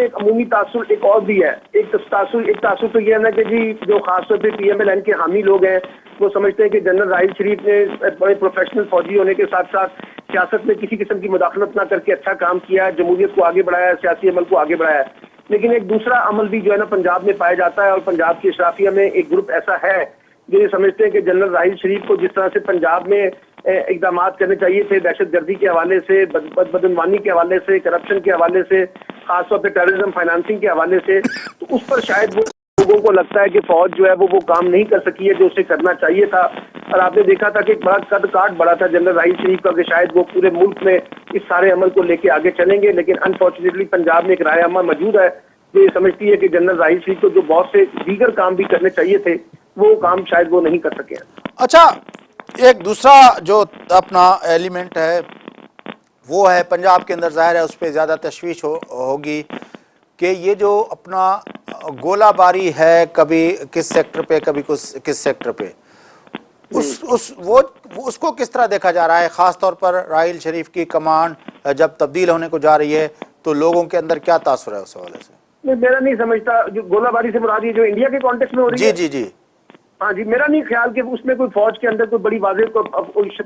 ایک عمومی تاثر ایک اور بھی ہے۔ ایک تاثر تو یہ ہے نا کہ جی جو خاص طور پہ پی ایم ایل این کے حامی لوگ ہیں وہ سمجھتے ہیں کہ جنرل راحیل شریف نے بڑے پروفیشنل فوجی ہونے کے ساتھ ساتھ سیاست میں کسی قسم کی مداخلت نہ کر کے اچھا کام کیا ہے، جمہوریت کو آگے بڑھایا ہے، سیاسی عمل کو آگے بڑھایا ہے۔ لیکن ایک دوسرا عمل بھی جو ہے نا پنجاب میں پایا جاتا ہے، اور پنجاب کی اشرافیہ میں ایک گروپ ایسا ہے جو یہ سمجھتے ہیں کہ جنرل راحیل شریف کو جس طرح سے پنجاب میں اقدامات کرنے چاہیے تھے دہشت گردی کے حوالے سے، بدعنوانی کے حوالے سے، کرپشن کے حوالے سے، خاص طور پہ ٹیررزم فائنانسنگ کے حوالے سے، تو اس پر شاید وہ لوگوں کو لگتا ہے کہ فوج جو ہے وہ کام نہیں کر سکی ہے جو اسے کرنا چاہیے تھا۔ اور آپ نے دیکھا تھا کہ ایک بڑا قد کاٹ بڑا تھا جنرل راحیل شریف کا کہ شاید وہ پورے ملک میں اس سارے عمل کو لے کے آگے چلیں گے، لیکن انفارچونیٹلی پنجاب میں ایک رائے عامہ موجود ہے جو یہ سمجھتی ہے کہ جنرل راحیل شریف کو جو بہت سے دیگر کام بھی کرنے چاہیے تھے وہ کام شاید وہ نہیں کر سکے ہیں۔ اچھا، ایک دوسرا جو اپنا ایلیمنٹ ہے وہ ہے پنجاب کے اندر، ظاہر ہے اس پہ زیادہ تشویش ہوگی کہ یہ جو اپنا گولہ باری ہے کبھی کس سیکٹر پہ کبھی کس سیکٹر پہ، اس کو کس طرح دیکھا جا رہا ہے؟ خاص طور پر راحیل شریف کی کمانڈ جب تبدیل ہونے کو جا رہی ہے تو لوگوں کے اندر کیا تاثر ہے اس حوالے سے؟ میرا نہیں سمجھتا جو گولہ باری سے مراد یہ جو انڈیا کے کانٹیکس میں ہو رہی ہے۔ جی ہاں جی، میرا نہیں خیال کہ اس میں کوئی فوج کے اندر کوئی بڑی واضح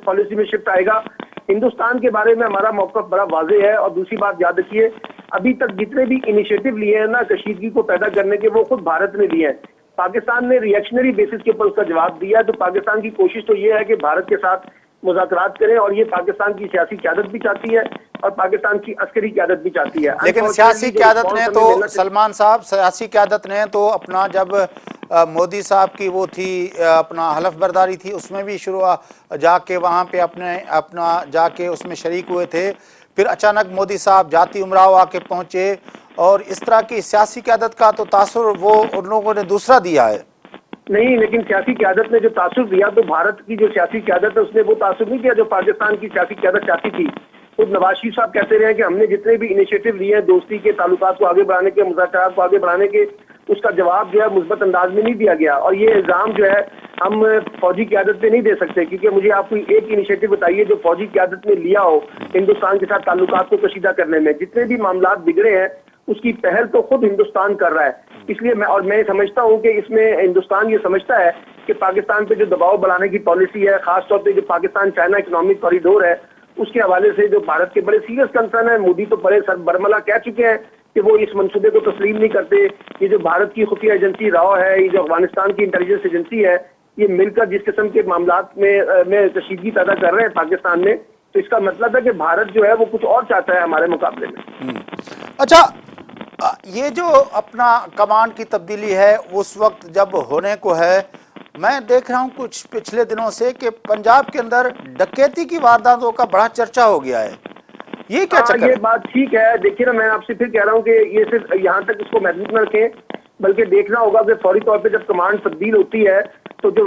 پالیسی میں شفٹ آئے گا۔ ہندوستان کے بارے میں ہمارا موقف بڑا واضح ہے، اور دوسری بات یاد رکھیے ابھی تک جتنے بھی انیشیٹو لیے ہیں نا کشیدگی کو پیدا کرنے کے، وہ خود بھارت نے لیے ہیں. پاکستان نے ریئیکشنری بیسس کے اوپر اس کا جواب دیا. تو پاکستان کی کوشش تو یہ ہے کہ بھارت کے ساتھ مذاکرات کریں، اور یہ پاکستان کی سیاسی قیادت بھی چاہتی ہے اور پاکستان کی عسکری قیادت بھی چاہتی ہے. لیکن سیاسی قیادت نے تو سلمان صاحب، سیاسی قیادت نے تو اپنا جب مودی صاحب کی وہ تھی اپنا حلف برداری تھی، اس میں بھی شروع جا کے وہاں پہ اپنا جا کے اس میں شریک ہوئے تھے. پھر اچانک مودی صاحب جاتی امراؤ آ کے پہنچے، اور اس طرح کی سیاسی قیادت کا تو تاثر وہ ان لوگوں نے دوسرا دیا ہے. نہیں، لیکن سیاسی قیادت نے جو تاثر دیا تو بھارت کی جو سیاسی قیادت ہے اس نے وہ تاثر نہیں کیا جو پاکستان کی سیاسی قیادت چاہتی تھی. خود نواز شریف صاحب کہتے رہے کہ ہم نے جتنے بھی انیشیٹو لیے ہیں دوستی کے، تعلقات کو آگے بڑھانے کے، مذاکرات کو آگے بڑھانے کے، اس کا جواب جو ہے مثبت انداز میں نہیں دیا گیا. اور یہ الزام جو ہے ہم فوجی قیادت پہ نہیں دے سکتے، کیونکہ مجھے آپ کو ایک انیشیٹو بتائیے جو فوجی قیادت نے لیا ہو ہندوستان کے ساتھ تعلقات کو کشیدہ کرنے میں. جتنے بھی معاملات بگڑے ہیں اس کی پہل تو خود ہندوستان کر رہا ہے. اس لیے میں سمجھتا ہوں کہ اس میں ہندوستان یہ سمجھتا ہے کہ پاکستان پہ جو دباؤ بڑھانے کی پالیسی ہے، خاص طور پہ جو پاکستان چائنا اکنامک کوریڈور ہے، اس کے حوالے سے جو بھارت کے بڑے سیریس کنسرن ہیں. مودی تو بڑے برملا کہہ چکے ہیں کہ وہ اس منصوبے کو تسلیم نہیں کرتے. یہ جو بھارت کی خفیہ ایجنسی راؤ ہے، یہ جو افغانستان کی انٹیلیجنس ایجنسی ہے، یہ مل کر جس قسم کے معاملات میں کشیدگی پیدا کر رہے ہیں پاکستان میں، تو اس کا مطلب ہے کہ بھارت جو ہے وہ کچھ اور چاہتا ہے ہمارے مقابلے میں. اچھا، یہ جو اپنا کمانڈ کی تبدیلی ہے اس وقت جب ہونے کو ہے، میں دیکھ رہا ہوں کچھ پچھلے دنوں سے کہ پنجاب کے اندر ڈکیتی کی وارداتوں کا بڑا چرچا ہو گیا ہے. یہ کیا چکر ہے؟ یہ بات ٹھیک ہے. دیکھیے نا، میں آپ سے پھر کہہ رہا ہوں کہ یہ صرف یہاں تک اس کو محدود نہ رکھیں، بلکہ دیکھنا ہوگا کہ فوری طور پہ جب کمانڈ تبدیل ہوتی ہے تو جو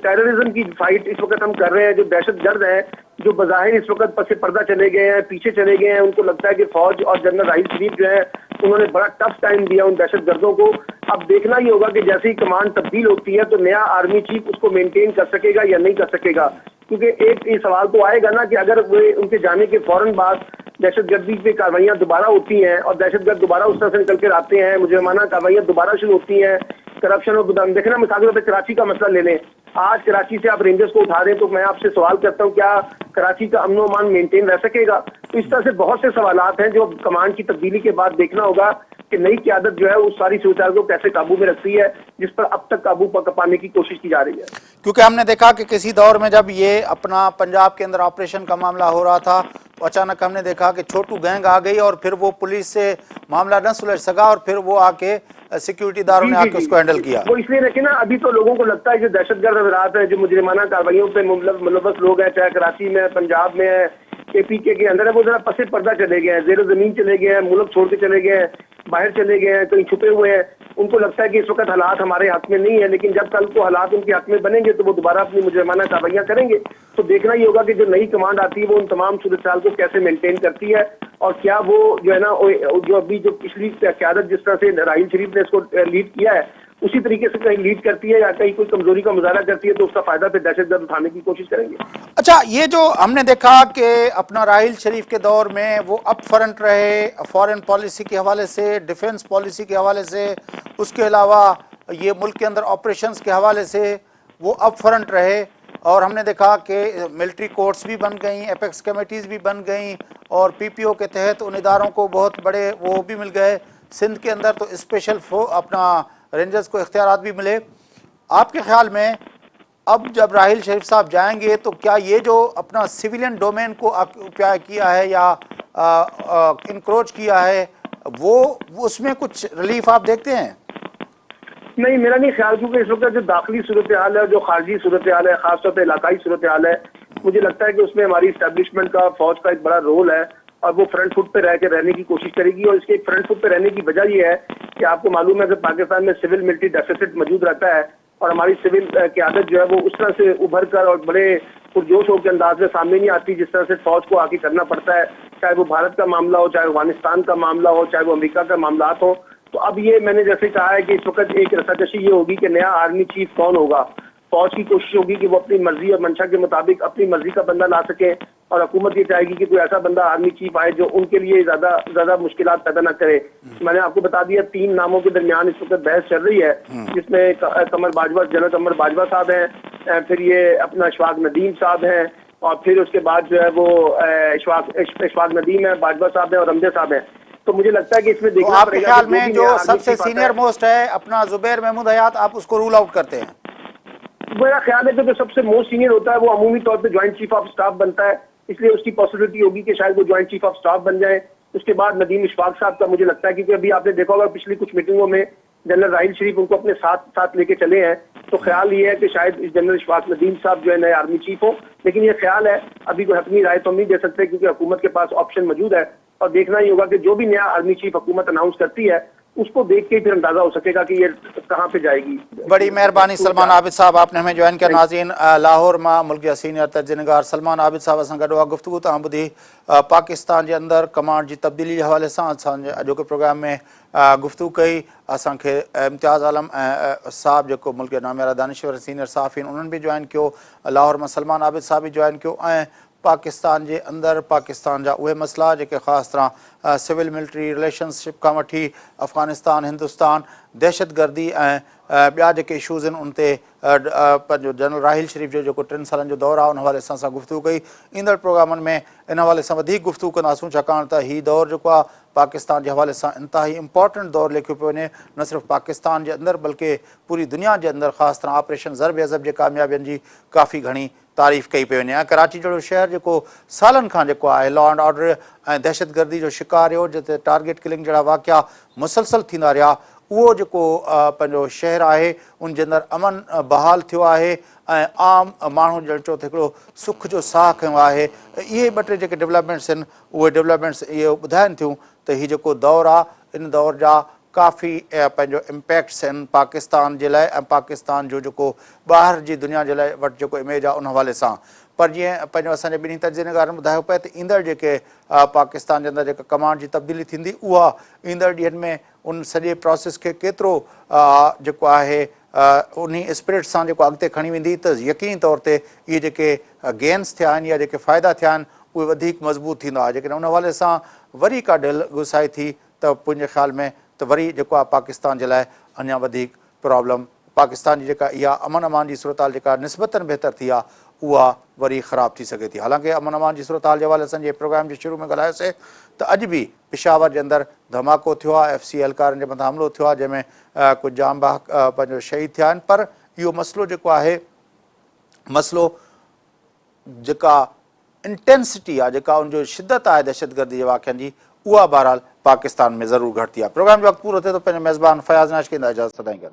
ٹیررزم کی فائٹ اس وقت ہم کر رہے ہیں، جو دہشت گرد ہیں جو بظاہر اس وقت پس پردہ چلے گئے ہیں، پیچھے چلے گئے ہیں، ان کو لگتا ہے کہ فوج اور جنرل راحیل شریف جو ہے انہوں نے بڑا ٹف ٹائم دیا ان دہشت گردوں کو. اب دیکھنا یہ ہوگا کہ جیسے ہی کمانڈ تبدیل ہوتی ہے تو نیا آرمی چیف اس کو مینٹین کر سکے گا یا نہیں کر سکے گا. کیونکہ ایک یہ سوال تو آئے گا نا کہ اگر وہ ان کے جانے کے فوراً بعد دہشت گردی پہ کاروائیاں دوبارہ ہوتی ہیں اور دہشت گرد دوبارہ اس طرح سے نکل کر آتے ہیں، مجرمانہ کاروائیاں دوبارہ شروع ہوتی ہیں، کرپشن اور دیکھنا مثال پہ کراچی کا مسئلہ لے لیں. آج کراچی سے آپ رینجرز کو اٹھا دیں تو میں آپ سے سوال کرتا ہوں کیا کراچی کا امن و امان مینٹین رہ سکے گا؟ تو اس طرح سے بہت سے سوالات ہیں جو کمانڈ کی تبدیلی کے بعد دیکھنا ہوگا کہ نئی قیادت جو ہے اس ساری صورتحال کو کیسے قابو میں رکھتی ہے جس پر اب تک قابو پانے کی کوشش کی جا رہی ہے. کیونکہ ہم نے دیکھا کہ کسی دور میں جب یہ اپنا پنجاب کے اندر آپریشن کا معاملہ ہو رہا تھا تو اچانک ہم نے دیکھا کہ چھوٹو گینگ آ گئی اور پھر وہ پولیس سے معاملہ نہ سلجھ سکا اور پھر وہ آ کے سیکیورٹی داروں نے آ کے اس کو ہینڈل کیا. وہ اس لیے رکھے نا، ابھی تو لوگوں کو لگتا ہے کہ دہشت گرد حضرات ہیں جو مجرمانہ کارروائیوں پہ ملوث لوگ ہیں، چاہے کراچی میں، پنجاب میں ہے، پی کے اندر ہے، وہ ذرا پس پردہ چلے گئے ہیں، زیر زمین چلے گئے ہیں، ملک چھوڑ کے چلے گئے ہیں، باہر چلے گئے ہیں، کہیں چھپے ہوئے ہیں. ان کو لگتا ہے کہ اس وقت حالات ہمارے حق میں نہیں ہے، لیکن جب کل کو حالات ان کے حق میں بنیں گے تو وہ دوبارہ اپنی مجرمانہ کارروائیاں کریں گے. تو دیکھنا یہ ہوگا کہ جو نئی کمانڈ آتی ہے وہ ان تمام صورتحال کو کیسے مینٹین کرتی ہے، اور کیا وہ جو ہے نا جو ابھی جو پچھلی قیادت جس طرح سے راحیل شریف نے اس کو لیڈ کیا ہے اسی طریقے سے کہیں لیڈ کرتی ہے یا کہیں کوئی کمزوری کا مظاہرہ کرتی ہے تو اس کا فائدہ پھر دہشت گرد اٹھانے کی کوشش کریں گے. اچھا، یہ جو ہم نے دیکھا کہ اپنا راحیل شریف کے دور میں وہ اپ فرنٹ رہے فارن پالیسی کے حوالے سے، ڈیفنس پالیسی کے حوالے سے، اس کے علاوہ یہ ملک کے اندر آپریشنز کے حوالے سے وہ اپ فرنٹ رہے. اور ہم نے دیکھا کہ ملٹری کورٹس بھی بن گئیں، ایپیکس کمیٹیز بھی بن گئیں، اور پی پی او کے تحت ان اداروں کو بہت بڑے وہ بھی مل گئے. سندھ کے اندر تو اسپیشل اپنا رینجرز کو اختیارات بھی ملے. آپ کے خیال میں اب جب راحیل شریف صاحب جائیں گے تو کیا یہ جو اپنا سویلین ڈومین کو آکوپائی کیا ہے یا انکروچ کیا ہے وہ اس میں کچھ ریلیف آپ دیکھتے ہیں؟ نہیں، میرا نہیں خیال، کیونکہ اس وقت جو داخلی صورتحال ہے، جو خارجی صورتحال ہے، خاص طور پہ علاقائی صورتحال ہے، مجھے لگتا ہے کہ اس میں ہماری اسٹیبلشمنٹ کا، فوج کا ایک بڑا رول ہے اور وہ فرنٹ فٹ پہ رہنے کی کوشش کرے گی. اور اس کے ایک فرنٹ فٹ پہ رہنے کی وجہ یہ ہے کہ آپ کو معلوم ہے کہ پاکستان میں سول ملٹری ڈیفیسٹ موجود رہتا ہے اور ہماری سول قیادت جو ہے وہ اس طرح سے ابھر کر اور بڑے پرجوش ہو کے انداز میں سامنے نہیں آتی جس طرح سے فوج کو آگے کرنا پڑتا ہے، چاہے وہ بھارت کا معاملہ ہو، چاہے افغانستان کا معاملہ ہو، چاہے وہ امریکہ کا معاملات ہو. تو اب یہ میں نے جیسے کہا ہے کہ اس وقت ایک رساکشی یہ ہوگی کہ نیا آرمی چیف کون ہوگا. فوج کی کوشش ہوگی کہ وہ اپنی مرضی اور منشا کے مطابق اپنی مرضی کا بندہ لا سکے، اور حکومت یہ چاہے گی کہ کوئی ایسا بندہ آرمی چیف آئے جو ان کے لیے زیادہ مشکلات پیدا نہ کرے. میں نے آپ کو بتا دیا 3 ناموں کے درمیان اس وقت بحث چل رہی ہے، جس میں جنرل قمر باجوہ صاحب ہیں، پھر یہ اپنا اشفاق ندیم صاحب ہیں، اور پھر اس کے بعد جو ہے وہ اشفاق ندیم ہے، باجوہ صاحب ہیں اور رمدے صاحب ہیں. तो मुझे लगता है कि इसमें तो देखना आपके पड़ेगा ख्याल कि में भी जो नया आर्मी सबसे चीफ आता सीनियर है, मोस्ट है अपना जुबैर महमूद हयात, आप उसको रूल आउट करते हैं? मेरा ख्याल है कि जो सबसे मोस्ट सीनियर होता है वो अमूमी तौर पे ज्वाइंट चीफ ऑफ स्टाफ बनता है, इसलिए उसकी पॉसिबिलिटी होगी कि शायद वो ज्वाइंट चीफ ऑफ स्टाफ बन जाए। उसके बाद नदीम इशफाक साहब का मुझे लगता है, क्योंकि अभी आपने देखा होगा पिछली कुछ मीटिंगों में जनरल राहिल शरीफ उनको अपने साथ साथ लेके चले हैं, तो ख्याल ये है कि शायद जनरल इशफाक नदीम साहब जो है नए आर्मी चीफ हो। लेकिन ये ख्याल है, अभी कोई हतमी राय तो हम नहीं दे सकते, क्योंकि हुकूमत के पास ऑप्शन मौजूद है, और देखना ही होगा कि जो भी नया आर्मी चीफ हुकूमत अनाउंस करती है उसको देख के फिर अंदाजा हो सकेगा कि ये कहाँ पे जाएगी। बड़ी मेहरबानी सलमान आबिद साहब, आपने हमें ज्वाइन किया। नाज़रीन, लाहौर मां मुल्क जा सीनियर तर्जनगार सलमान आबिद साहब असां गॾु हुआ। गुफ्तगू तव्हां ॿुधी पाकिस्तान जे अंदरि कमांड जी तब्दीली जे हवाले सां असांजे अॼोके प्रोग्राम में गुफ्तगू कई। असांखे इम्तियाज़ आलम ऐं साहब जेको मुल्क जा नामियारा दानिश्वर सीनियर सहाफ़ी आहिनि उन्हनि बि ज्वाइन कयो। लाहौर मां सलमान आबिद साहब बि ज्वाइन कयो। ऐं पाकिस्तान जे अंदरि पाकिस्तान जा उहे मसइला जेके ख़ासि तरह सिविल मिलिट्री रिलेशनशिप खां वठी अफ़गानिस्तान, हिंदुस्तान, दहशतगर्दी ऐं ॿिया जेके इशूज़ आहिनि उन ते पंहिंजो जनरल राहिल शरीफ जो जेको 3 सालनि जो दौरु आहे उन हवाले सां असां गुफ़्तगू कई। ईंदड़ प्रोग्रामनि में इन हवाले सां वधीक गुफ़्तगू कंदासूं, छाकाणि त हीउ दौरु जेको आहे पाकिस्तान जे हवाले सां इंतिहाई इम्पॉर्टेंट दौरु लेखियो पियो वञे, न सिर्फ़ु पाकिस्तान जे अंदरि बल्कि पूरी दुनिया जे अंदरि। ख़ासि तरह ऑपरेशन ज़रब अज़ब जे कामयाबियुनि जी काफ़ी घणी तारीफ़ कई पई वञे। ऐं कराची जहिड़ो शहर जेको सालनि खां जेको आहे लॉ एंड ऑर्डर ऐं दहशतगर्दी जो शिकार हो, जिते टारगेट किलिंग जहिड़ा वाक़िया मुसलसल थींदा रहिया, उहो जेको पंहिंजो शहर आहे उन जे अंदरि अमन बहाल थियो आहे ऐं आम माण्हू ॼण चओ त हिकिड़ो सुख जो साह खंयो आहे। इहे ॿ टे जेके डेवलपमेंट्स आहिनि उहे डेवलपमेंट्स इहे ॿुधाइनि थियूं त हीउ जेको दौरु आहे इन दौर जा काफ़ी पंहिंजो इम्पैक्ट्स आहिनि पाकिस्तान जे लाइ ऐं पाकिस्तान जो जेको ॿाहिरि जी दुनिया जे लाइ वटि जेको इमेज आहे उन हवाले सां। पर जीअं पंहिंजो असांजे ॿिन्ही तर्जनगारनि ॿुधायो पिए त ईंदड़ जेके पाकिस्तान जे अंदरि जेका कमांड जी तब्दीली थींदी उहा ईंदड़ ॾींहंनि में उन सॼे प्रोसेस खे केतिरो जेको आहे उन स्पिरिट सां जेको अॻिते खणी वेंदी, त यकीनी तौर ते इहे जेके गेन्स थिया आहिनि या जेके फ़ाइदा थिया आहिनि उहे वधीक मज़बूत थींदा। जेकॾहिं उन हवाले सां वरी का ढिल गुसाई थी त मुंहिंजे ख़्याल में त वरी जेको आहे पाकिस्तान जे लाइ अञा वधीक प्रॉब्लम, पाकिस्तान जी जेका इहा अमन अमान जी सूरत हाल जेका निस्बतन बहितर थी आहे उहा वरी ख़राब थी सघे थी। हालांकि अमन अमान जी सूरत हाल जे हवाले सां जे प्रोग्राम जे शुरू में ॻाल्हायोसीं त अॼु बि पिशावर जे अंदरि धमाको थियो आहे, FC एहलकारनि जे मथां हमिलो थियो आहे, जंहिंमें कुझु जाम पंहिंजो शहीद थिया आहिनि। पर इहो मसइलो जेको आहे, मसइलो जेका इंटेंसिटी आहे, जेका उनजो शिदत आहे दहशतगर्दी जे वाक़िअनि जी, उहा बहरहाल पाकिस्तान में ज़रूरु घटि थी आहे। प्रोग्राम जो वक़्तु पूरो थिए थो। पंहिंजो मेज़बान फयाज़ नाश कंदा इजाज़त सदाईं गॾु।